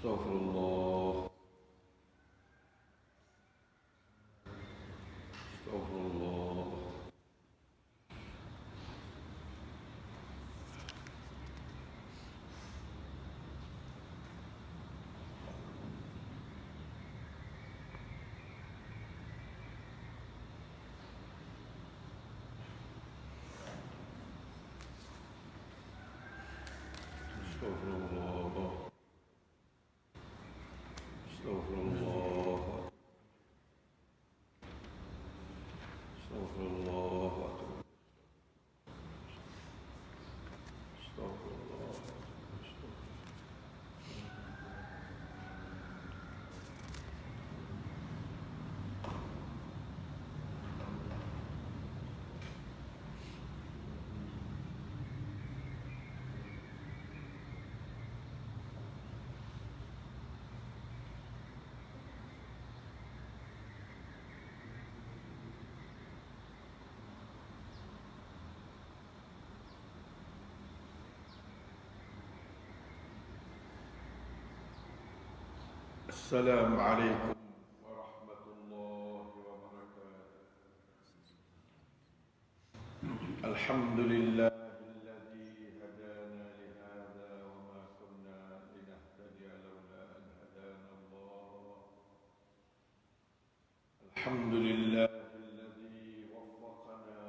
Astaghfirullah. Astaghfirullah. Astaghfirullah. Astaghfirullah. Astaghfirullah. Astaghfirullah. السلام عليكم ورحمة الله وبركاته. الحمد لله الذي هدانا لهذا وما كنا لنهتدي لولا أن هدانا الله. الحمد لله الذي وفقنا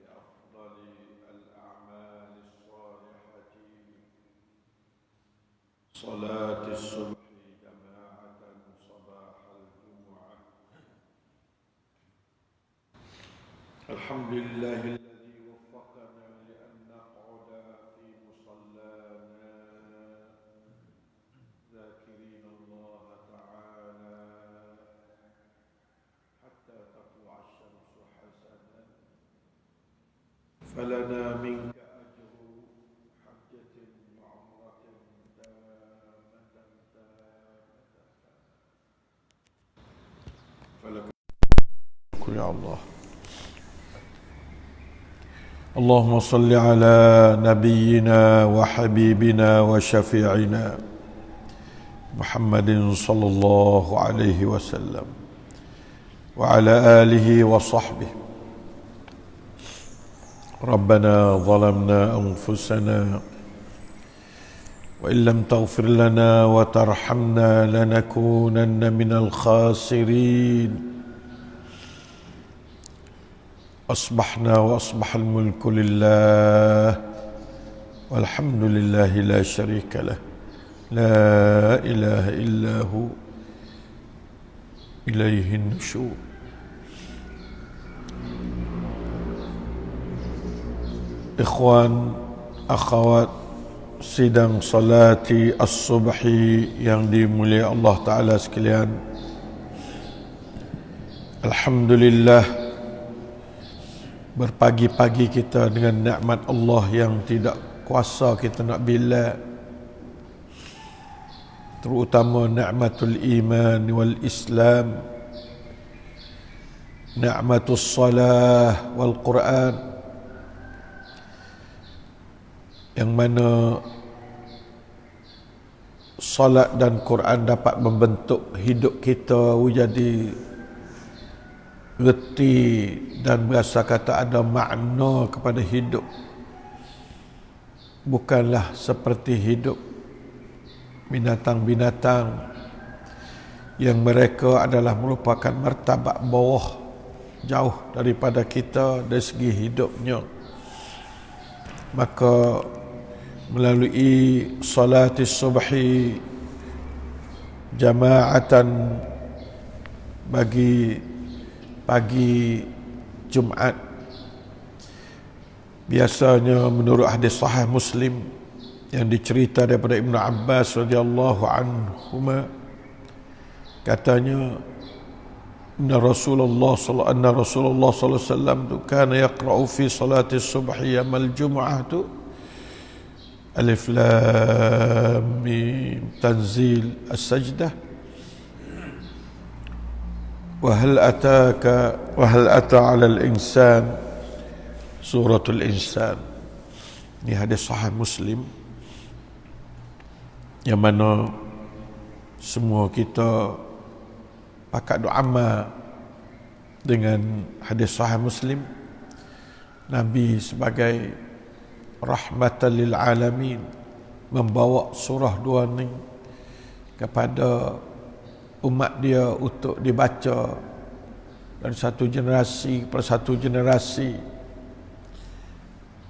لأفضل الأعمال الصالحة صلاة الصبح الحمد لله الذي وفقنا لأن نقعد في مصلانا ذاكرين الله تعالى حتى تطلع الشمس حسنا فلنا منك أجر حجة وعمرة تامة فلك الشكر يا الله. اللهم صل على نبينا وحبيبنا وشفيعنا محمد صلى الله عليه وسلم وعلى آله وصحبه. ربنا ظلمنا أنفسنا وإن لم تغفر لنا وترحمنا لنكونن من الخاسرين. أصبحنا وأصبح الملك لله والحمد لله لا شريك له لا إله إلا هو إليه النشور. Ikhwan, akhwat, sidang salati as-subhi yang dimuliai Allah Ta'ala sekalian, alhamdulillah, berpagi-pagi kita dengan nikmat Allah yang tidak kuasa kita nak bila, terutama nikmatul iman wal islam, nikmatul salah wal Quran, yang mana salat dan Quran dapat membentuk hidup kita menjadi reti dan berasa kata ada makna kepada hidup, bukanlah seperti hidup binatang-binatang yang mereka adalah merupakan martabat bawah jauh daripada kita dari segi hidupnya. Maka melalui salatis subhi jama'atan bagi pagi Jumaat, biasanya menurut hadis sahih Muslim yang dicerita daripada Ibnu Abbas radhiyallahu anhuma, katanya Rasulullah sallallahu alaihi wasallam kana yaqra'u fi salati subhi yamal jumu'ah tu alif lam mim tanzil as-sajdah وهل أتى على الإنسان سورة الإنسان. Ini hadis sahih Muslim yang mana semua kita pakat doa amal dengan hadis sahih Muslim. Nabi sebagai rahmatan lil alamin membawa surah dua ni kepada umat dia untuk dibaca dari satu generasi per satu generasi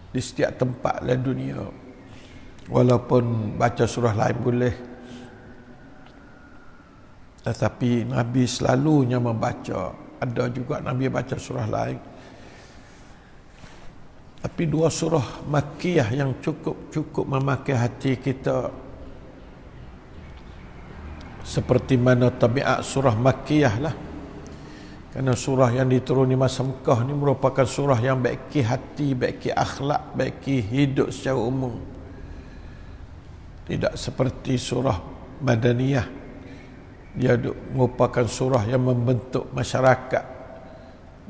di setiap tempat dalam dunia. Walaupun baca surah lain boleh, tetapi Nabi selalunya membaca. Ada juga Nabi baca surah lain, tapi dua surah Makkiyah yang cukup memakai hati kita, seperti mana tabiat surah Makkiyah lah. Kerana surah yang dituruni masa Mekah ni merupakan surah yang baiki hati, baiki akhlak, baiki hidup secara umum. Tidak seperti surah Madaniyah, dia merupakan surah yang membentuk masyarakat,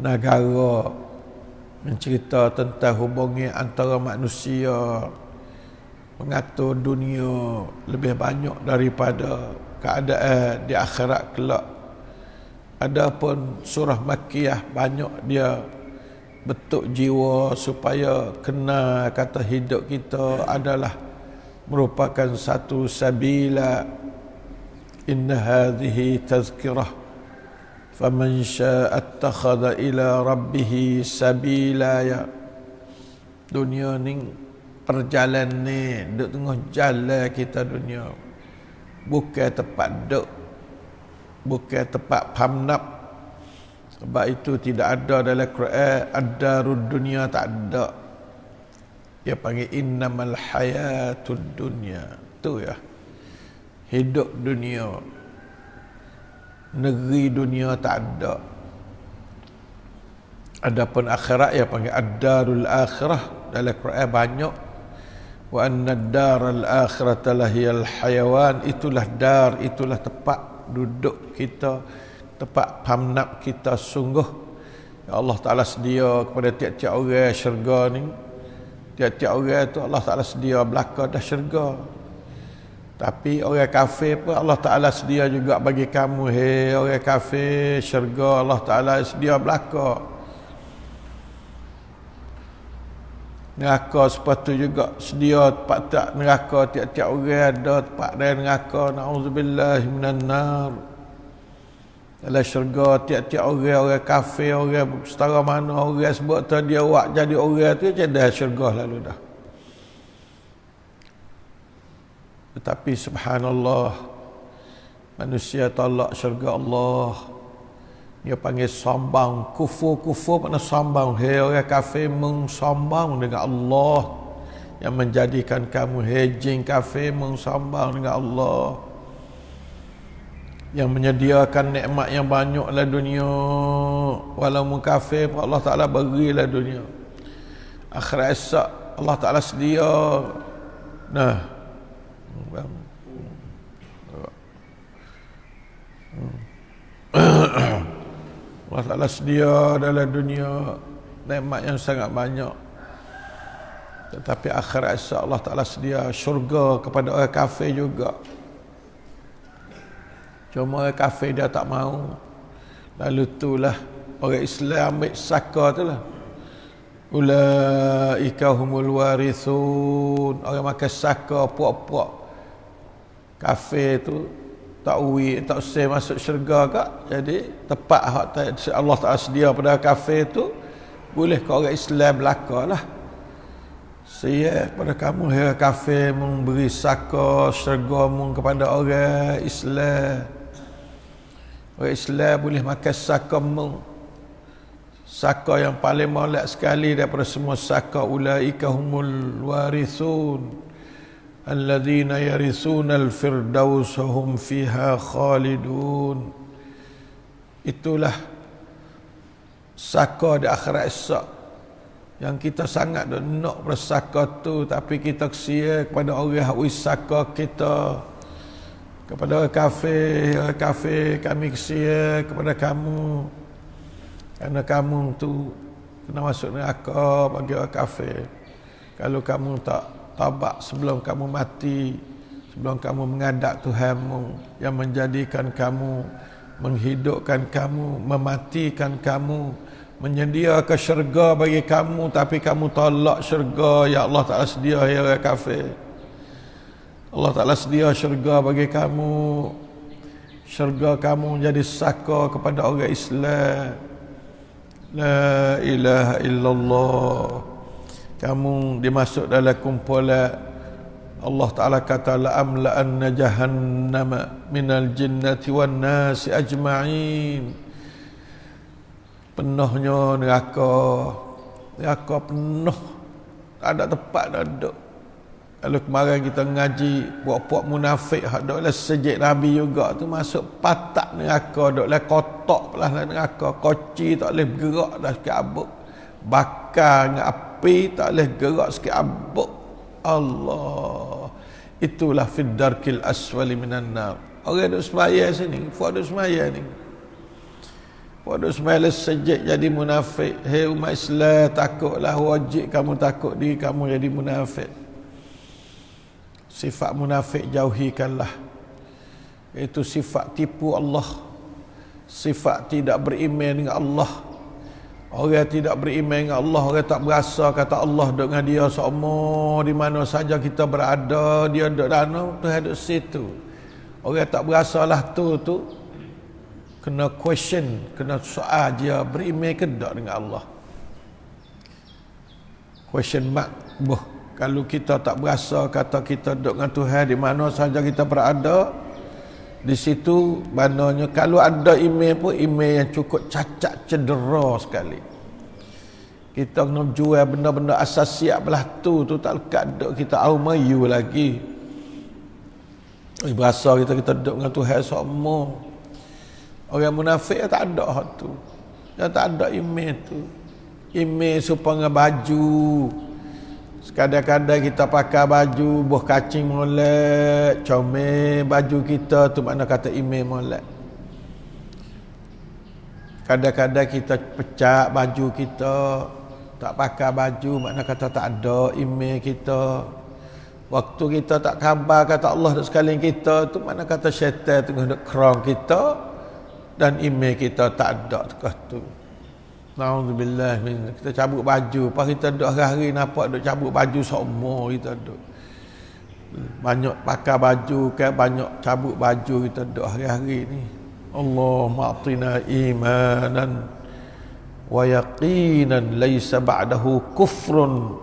negara, mencerita tentang hubungan antara manusia, mengatur dunia lebih banyak daripada keadaan di akhirat kelak. Adapun surah Makkiyah banyak dia bentuk jiwa supaya kena kata hidup kita adalah merupakan satu sabila. Inna hadhihi tazkirah faman syaa'a attakhadha ila rabbih sabila. Ya, dunia ni perjalanan ni duk tengah jalan kita. Dunia bukan tempat duk, bukan tempat pamnap. Sebab itu tidak ada dalam Quran ad-darud dunia, tak ada. Dia panggil innamal hayatud dunya. Tu ya, hidup dunia, negeri dunia tak ada. Adapun akhirat ya panggil ad-darul akhirah. Dalam Quran banyak, wa anna ad-daral akhirata lahiyal hayawan. Itulah dar, itulah tempat duduk kita, tempat pamnap kita sungguh. Ya Allah Ta'ala sedia kepada tiap-tiap orang syurga ni. Tiap-tiap orang tu Allah Ta'ala sedia belaka dah syurga. Tapi orang kafir pun Allah Ta'ala sedia juga bagi kamu. Hei orang kafir, syurga Allah Ta'ala sedia belaka. Neraka sepatu juga sedia tempat tak neraka. Tiap-tiap orang ada tempat dari neraka. Na'udzubillahi minan nar. Dalam syurga tiap-tiap orang kafir, orang setara mana orang sebab tu dia awak jadi orang tu je dah syurga lalu dah. Tetapi subhanallah, manusia tolak syurga Allah. Dia panggil sombong. Kufur makna sombong. Hei orang kafir mengsombong dengan Allah yang menjadikan kamu. Hei jin kafir mengsombong dengan Allah yang menyediakan nikmat yang banyak dalam dunia. Walaupun kafir pun Allah Ta'ala berilah dunia. Akhirat esok Allah Ta'ala sedia. Nah, Allah Ta'ala sedia dalam dunia nikmat yang sangat banyak. Tetapi akhirat esok Allah Ta'ala sedia syurga kepada orang kafir juga. Cuma orang kafir dia tak mau. Lalu itulah orang Islam ambil saka tu lah. Ulaika humul warithun. Orang makan saka puak-puak kafir tu tak usah masuk syurga kak. Jadi tepat hak Allah Ta'ala sedia pada kafir tu, boleh ke orang Islam belaka lah. Saya pada kamu hai kafir memberi saka syurga mu kepada orang Islam. Orang Islam boleh makan saka mu. Saka yang paling molek sekali daripada semua saka. Ulaika humul warithun alladzina yarithuna al-firdaus hum fiha khalidun. Itulah saka di akhirat esok yang kita sangat nak bersaka tu, tapi kita kesia kepada orang yang wisaka kita. Kepada orang kafir kami kesia kepada kamu, kerana kamu tu kena masuk neraka bagi orang kafir. Kalau kamu tak taubat sebelum kamu mati, sebelum kamu menghadap Tuhanmu yang menjadikan kamu, menghidupkan kamu, mematikan kamu, menyediakan syurga bagi kamu, tapi kamu tolak syurga. Ya Allah Ta'ala sedia, ya orang kafir. Allah Ta'ala sedia syurga bagi kamu. Syurga kamu jadi saka kepada orang Islam. La ilaha illallah. Kamu dimasuk dalam kumpulan. Allah Ta'ala kata la'amla'anna jahannama minal jinnati wan nasi ajma'in. Penuhnya neraka. Neraka penuh. Tak ada tempat nak duduk. Kalau kemarin kita ngaji puak-puak munafik hak duk dalam sejid Nabi juga tu masuk patak neraka, duk dalam kotak belah neraka. Koci tak boleh bergerak dah sikit abuk. Bakar dengan api tak boleh gerak sikit abuk. Allah. Itulah fid darkil aswali minan nar. Orang duk semaya sini, puak duk semaya ni. Puak duk semaya sejid jadi munafik. Hei umat Islam, takutlah, wajib kamu takut diri kamu jadi munafik. Sifat munafik jauhikanlah. Itu sifat tipu Allah. Sifat tidak beriman dengan Allah. Orang tidak beriman dengan Allah, orang tak berasa kata Allah duduk dengan dia semua, di mana saja kita berada, dia duduk dana, Tuhan duduk situ. Orang tak berasalah tu kena question, kena soal dia beriman ke tak dengan Allah. Question mark. Kalau kita tak berasa kata kita duduk dengan Tuhan di mana saja kita berada, di situ maknanya kalau ada email pun email yang cukup cacat, cedera sekali. Kita kena jual benda-benda asasiat belah tu tak lekat duduk kita aumayu lagi. Berasa kita duduk dengan Tuhan semua. Orang munafik tak ada hak tu. Yang tak ada email tu. Email supaya baju. Kadang-kadang kita pakai baju buah kacing molek, comel baju kita tu makna kata email molek. Kadang-kadang kita pecah baju kita, tak pakai baju makna kata tak ada email kita. Waktu kita tak khabar kata Allah duk sekalian kita tu makna kata syaitan tengah duk kerang kita dan email kita tak ada dekat tu. Na'udzubillah, kita cabut baju, pas kita duduk hari-hari nampak duduk cabut baju semua kita duduk. Banyak pakai baju kan, banyak cabut baju kita duduk hari-hari ni. Allahumma atina imanan wa yaqinan laysa ba'dahu kufrun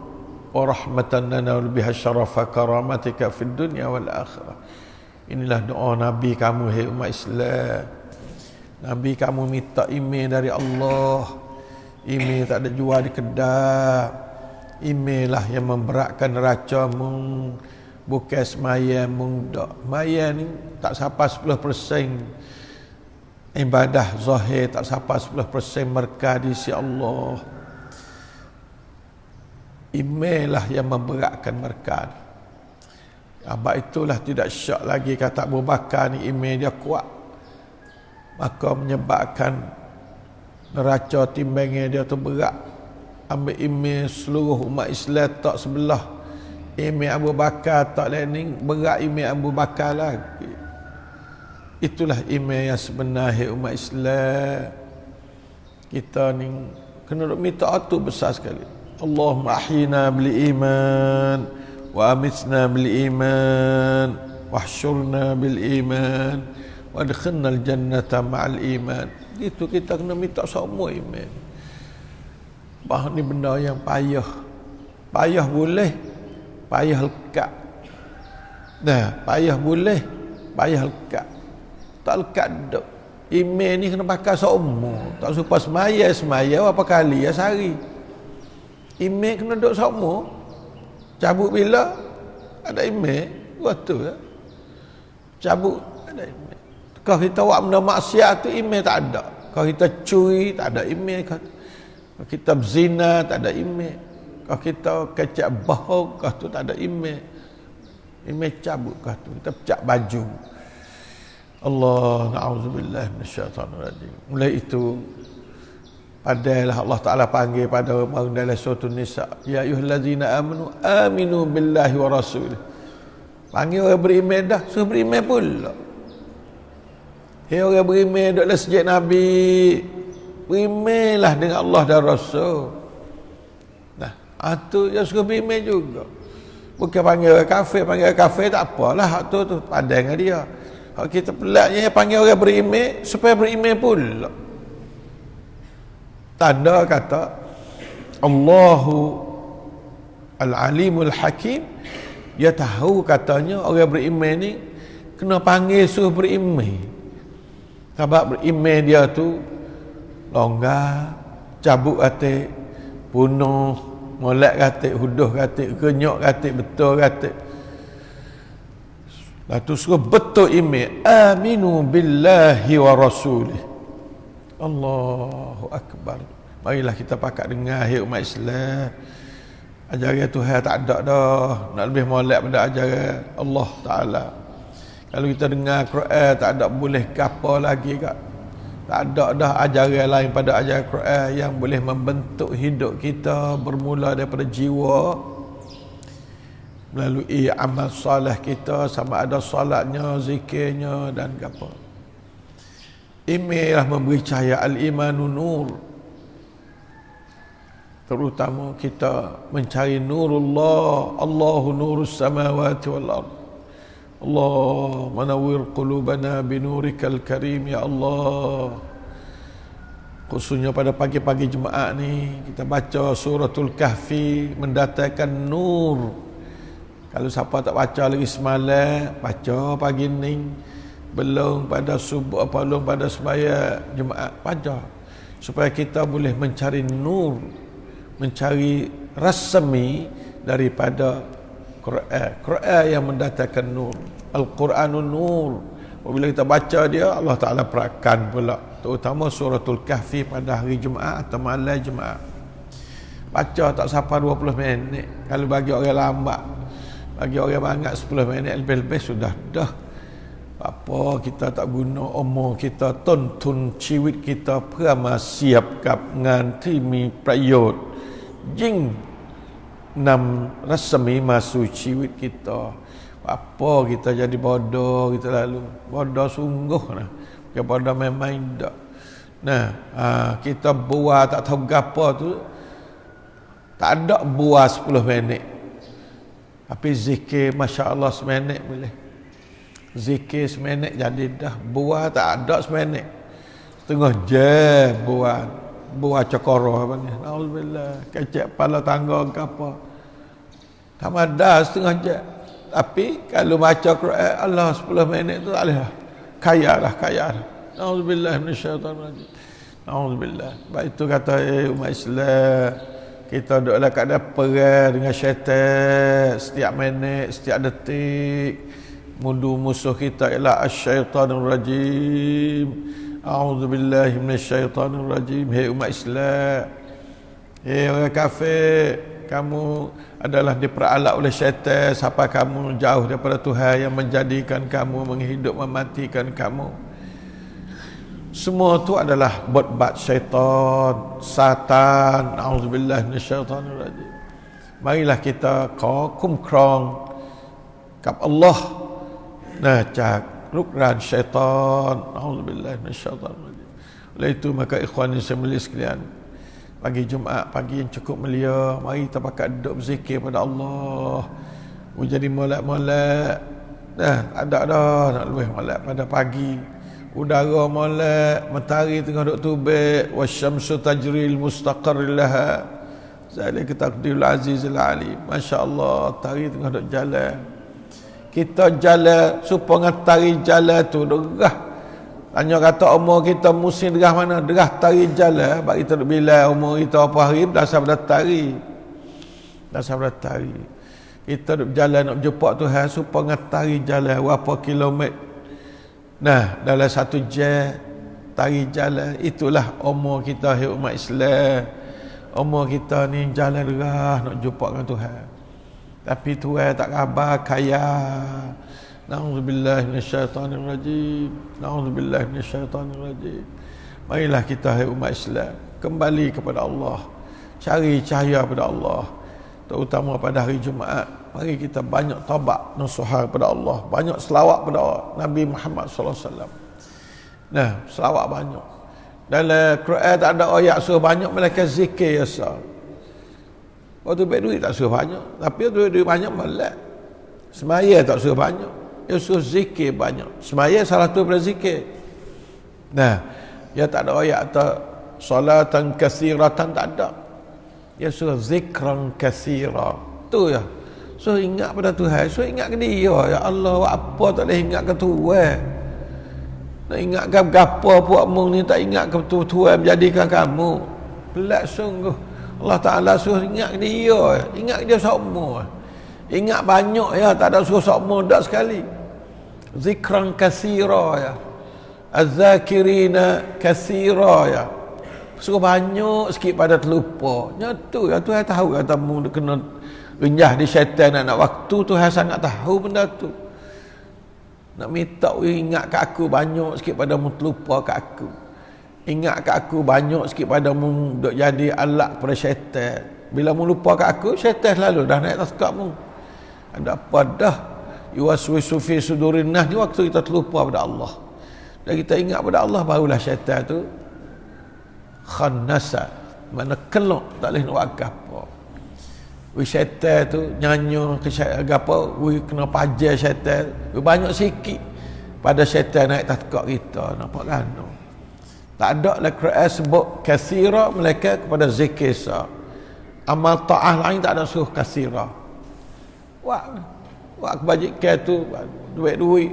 wa rahmatan lana biha syarafa karamatika fid dunya wal akhirah. Inilah doa Nabi kamu, hai umat Islam. Nabi kamu minta email dari Allah. Email tak ada jual di kedai. Email lah yang memberatkan neraca mung. Bukan semaya mung dak. Maya ni tak sampai 10%. Ibadah zahir tak sampai 10% berkah di sisi Allah. Email lah yang memberatkan berkah. Abang itulah tidak syak lagi kata Abu Bakar ni email dia kuat. Maka menyebabkan neraca timbangnya dia tu berat. Ambil email seluruh umat Islam tak sebelah. Email Abu Bakar tak lain berat email Abu Bakar lagi. Itulah email yang sebenar umat Islam. Kita ni kena minta tu besar sekali. Allahumma ahyina bil iman wa amitna bil iman wahsyurna bil iman wa adkhilna al jannata ma'al iman. Itu kita kena minta semua iman. Bah ni benda yang payah. Payah boleh, payah lekat. Nah, payah boleh, payah lekat. Tak lekat dak. Iman ni kena pakai semua. Tak supaya semaya berapa kali ya sehari. Iman kena duduk semua. Cabut bila ada iman, waktu ya. Cabut ada iman. Kalau kita buat benda maksiat tu email tak ada. Kalau kita curi tak ada email. Kalau kita berzina tak ada email. Kalau kita kecap bohong kau tu tak ada email. Email cabut kau tu. Kita pecah baju. Allah na'udzubillah minasyaitanir rajim. Mulai itu padahal Allah Ta'ala panggil pada orang dalam surah Nisa, ya ayyuhallazina amanu aminu billahi wa rasulih. Panggil orang beriman dah, suruh beriman pula. Hei orang beriman duduk dalam sejid Nabi, berimanlah dengan Allah dan Rasul. Nah, itu yang suruh beriman juga. Bukan panggil orang kafir tak apalah, tu pandai dengan dia. Kalau kita pelaknya panggil orang beriman supaya beriman pula. Tanda kata Allahu Al-Alimul Hakim, dia tahu katanya orang beriman ni kena panggil suruh beriman. Sebab beriman dia tu longgar, cabut katik, bunuh, molek katik, huduh katik, kenyok katik, betul katik. Lepas tu suruh betul iman, aminu billahi wa rasulih. Allahu Akbar. Marilah kita pakat dengar umat Islam. Ajaran Tuhan tak ada dah. Nak lebih molek pada ajaran Allah Ta'ala. Kalau kita dengar Quran tak ada boleh apa lagi kak. Tak ada dah ajaran lain pada ajaran Quran yang boleh membentuk hidup kita bermula daripada jiwa melalui amal soleh kita, sama ada solatnya, zikirnya dan apa. Imanlah memberi cahaya, al-imanu nur. Terutama kita mencari nurullah, Allahu nurus samawati wal ard. Allah manawwir qulubana binurikal karim ya Allah. Khususnya pada pagi-pagi Jumaat ni kita baca suratul Kahfi mendatangkan nur. Kalau siapa tak baca lagi semalam, baca pagi ni. Belum pada subuh, belum pada sembahyang Jumaat, baca supaya kita boleh mencari nur, mencari rasmi daripada Quran yang mendatangkan nur. Al-Quranun nur. Apabila kita baca dia, Allah Ta'ala perakan pula, terutama suratul Kahfi pada hari Jumaat atau malam Jumaat. Baca tak sampai 20 minit. Kalau bagi orang lambat, bagi orang banyak 10 minit lebih-lebih sudah dah. Apa kita tak guna umur kita, tontun ciwit kita perama siap kap nganti mi prayot jing nam rasmi masuk ciwit kita. Apa kita jadi bodoh kita lalu, bodoh sungguh nah, bukan bodoh main-main dak. Nah, kita buat tak tahu gapo tu, tak ada buat 10 minit, tapi zikir Masya Allah seminit boleh. Zikir seminit jadi dah. Buat tak ada seminit, setengah jam buat cokoroh apa ni, alhamdulillah kecek kepala tangga ke apa, tak ada setengah jam. Tapi kalau baca Quran Allah 10 minit tu alhamdulillah kaya lah. Alhamdulillah minasyaitanir rajim. Alhamdulillah. Baik itu kata umat Islam, kita duduk dalam keadaan perang dengan syaitan setiap minit, setiap detik. Musuh kita ialah asyaitanir rajim. A'udzubillahi minasyaitanir rajim. Hei umat Islam, hei orang kafir, kamu adalah diperalat oleh syaitan sampai kamu jauh daripada Tuhan yang menjadikan kamu, menghidup mematikan kamu. Semua tu adalah buat syaitan, satan. A'udzubillahi minasyaitanir rajim. Marilah kita kumkrong kap Allah. Nah, cak rukran syaitan. A'udzubillahi minasyaitanir rajim. Oleh itu maka ikhwan yang saya mulia sekalian, pagi Jumaat, pagi yang cukup mulia, mari kita pakat duduk berzikir pada Allah. Menjadi molek-molek. Dah, ada dah nak lebih molek pada pagi. Udara molek, matahari tengah duk terbit, wasyamsu tajril mustaqarril laha. Zalika taqdirul azizil alim. Masya-Allah, matahari tengah duk jalan. Kita jalan supaya matahari jalan tu derah. Tanya kata umur kita musim derah mana? Derah tari jalan. Sebab kita bila umur kita apa hari dasar pada tari. Dasar pada tari. Kita duduk jalan nak jumpa Tuhan supaya tari jalan berapa kilometer. Nah, dalam 1 jam tari jalan. Itulah umur kita hidup umat Islam. Umur kita ni jalan derah nak jumpa dengan Tuhan. Tapi Tuhan tak khabar kaya. Na'udzubillahi minasyaitanir rajim. Na'udzubillahi minasyaitanir rajim. Marilah kita hai umat Islam kembali kepada Allah, cari cahaya pada Allah, terutama pada hari Jumaat. Mari kita banyak taubat nasuhah kepada Allah, banyak selawat kepada Nabi Muhammad sallallahu alaihi wasallam. Nah, selawat banyak. Dalam Quran tak ada ayat suruh banyak, melainkan zikir asal. Waktu duit tak suruh banyak, tapi duit banyak melek. Semaya tak suruh banyak, dia suruh zikir banyak. Semaya salah satu daripada zikir. Nah, dia tak ada ayat atau salatan katsiratan, tak ada. Dia suruh zikran katsira. Tu ya. So ingat pada Tuhan, so ingat ke dia. Ya Allah, apa tak boleh ingat ke Tuhan. Nak ingat ke apa puakmu ni, tak ingat ke Tuhan menjadikan kamu. Pelat sungguh. Allah Ta'ala suruh ingat ke dia. Ingat ke dia semua. Ingat banyak ya, tak ada suruh semua, tak sekali. Zikran katsira ya. Az-zakirina katsira ya. Suruh banyak sikit pada terlupa. Nyatu ya, Tuhan tahu katamu kena renyah di syaitan nak waktu, Tuhan sangat tahu benda tu. Nak minta ingat kat aku banyak sikit pada mu terlupa kat aku. Ingat kat aku banyak sikit pada mu duk jadi alat pada syaitan. Bila mu lupa kat aku, syaitan selalu dah naik atas kat mu. Ada apa dah? Yuwaswisu fi sudurin nas ni waktu kita terlupa pada Allah. Dan kita ingat pada Allah, barulah syaitan tu khannasa, mana kelok tak boleh nak buat apa. Syaitan tu nyanyi ke apa, kena pajar syaitan, banyak sikit pada syaitan naik tatkak kita, nampak kan? Tak ada lah Quran sebut katsira melainkan kepada zikir sah. Amal ta'ah lain tak ada suruh katsira. Wak kebajikan tu duit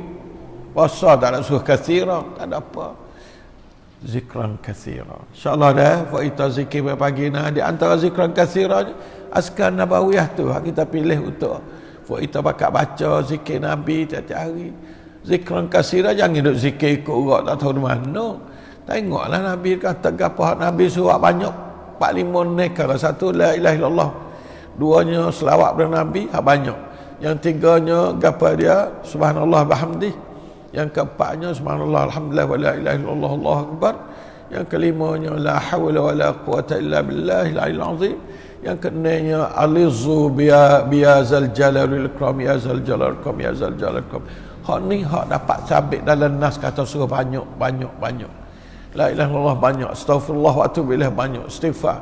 puasa tak ada suruh katsira, tak ada apa. Zikran katsira. InsyaAllah dah faita zikir pagi nah, di antara zikran katsira askar nabawiyah tu kita pilih untuk faita baca zikir Nabi tiap-tiap hari. Zikran katsira, jangan duk zikir ikut orang tak tahu di mana. Tengoklah Nabi kata gapo Nabi surat banyak 4-5 nekar. Satu la ilaha illallah, duanya selawat pada Nabi banyak. Yang tiganya gapo dia subhanallah bihamdih. Yang keempatnya subhanallah alhamdulillah wa la ilaha illallah Allahu akbar. Yang kelimanya la haula wa la quwata illa billahil aliyyil azim. Yang keenamnya alizu biya zal jalalul ikram ya zal jalal ikram ya zal jalal ikram. Hak ni hak dapat sabit dalam nas kata suruh banyak. La ilaha illallah banyak, astaghfirullah wa atubu ilaih banyak, istighfar.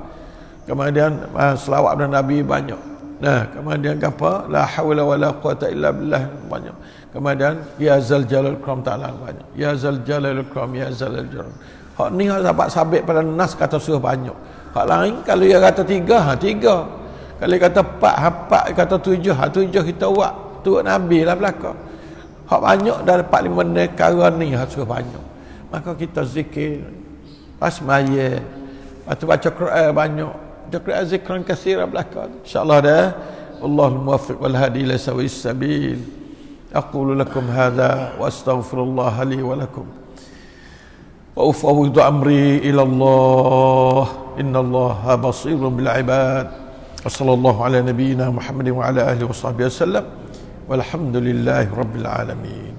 Kemudian selawat kepada Nabi banyak. Nah, kemudian apa? La haula wa la quwata illa billah banyak. Kemudian ya zal jalal ikram ta'ala banyak. Ya zal jalal ikram ya zal jalal. Hak ni hak dapat sabit pada nas kata suruh banyak. Hak lain kalau dia kata 3, 3. Kalau dia kata 4, 4, kata 7, 7 kita buat. Tu Nabi lah belaka. Hak banyak dah dapat 5 negara ni hak suruh banyak. Maka kita zikir pas maya, atau baca Quran banyak, baca Quran zikran katsira belaka. InsyaAllah dah. Allahul muwaffiq wal hadi ila sawis sabil. Aqulu lakum hadha wa astaghfirullah li wa lakum. Wa ufawwidu amri ila Allah. Inna Allaha basirun bil ibad. Wa sallallahu ala nabiyyina Muhammadin wa ala alihi wa sahbihi wasallam. Walhamdulillahi rabbil alamin.